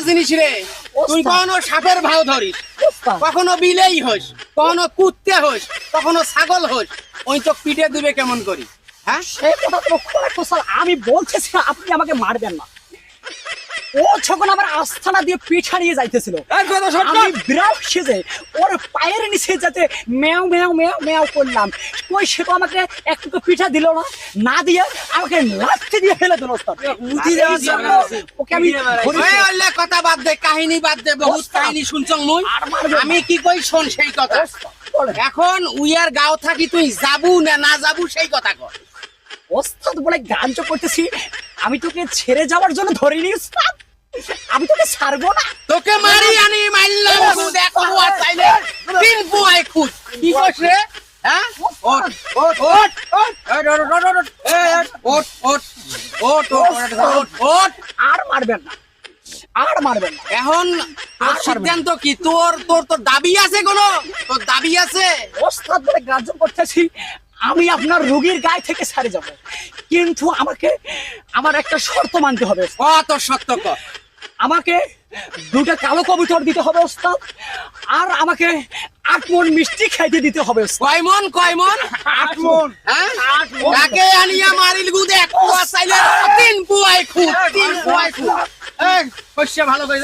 জিনিস রে। তুই কখনো সাপের ভাও ধরিস, কখনো বিলেই হোস, কখনো কুত্তে হোস, কখনো ছাগল হোস, ওই তো পিঠে দিবে কেমন করি? হ্যাঁ, সে কথা লক্ষ্য রাখো স্যার, আমি বলতেছি না আপনি আমাকে মারবেন না। ও যখন আমার আস্থানা দিয়ে পিঠা নিয়ে যাইতেছিল, আমি বিড়াল সেজে ওর পায়ের নিচে যাতে ম্যাও ম্যাও ম্যাও ম্যাও করলাম, কই সে তো আমাকে একটু পিঠা দিল না, না দিয়ে আমাকে লাথি দিয়ে ফেলে দিল। ওকে আমি কথা বাদ দে, কাহিনী বাদ দে, বহুত কাহিনী শুনছং মুই। আমি কি কই শোন সেই কথা। এখন উইয়ার গাঁও থাকি তুই যাবু না না যাবু সেই কথা কর। ওস্তাদ বলে গাঞ্জ করতেছি, আমি তোকে ছেড়ে যাওয়ার জন্য ধরিনি ওস্তাদ, আমি তোকে ছাড়বো না। তোকে মারি আনি মারলাম, খুদ এক পোয়া চাইলে তিন পোয়ায় খুদ। কি কইছ রে? হ্যাঁ, ওঠ ওঠ ওঠ ওঠ ওঠ ওঠ ওঠ ওঠ। আর মারবেন না, আর মারবেন না। এখন আর সিদ্ধান্ত কি? তোর তোর তোর দাবি আছে কোনো? তোর দাবি আছে? ওস্তাদ বলে গাঞ্জ করতেছি, আমি আপনার রোগীর গায়ে থেকে ছাড়ে যাব, কিন্তু আমাকে আমার একটা শর্ত মানতে হবে। কত সত্য কর। আমাকে দুটো কালো কবুতর দিতে হবে ওস্তাদ, আর আমাকে 8 মণ মিষ্টি খাইতে দিতে হবে ওস্তাদ। কয় মন? কয় মন? 8 মণ। হ্যাঁ, কাকে আনিয়া মারিল গুদ এক পোয়া চাইলে তিন পোয়ায় খুদ, তিন পোয়ায় খুদ। এই কইছে ভালো করে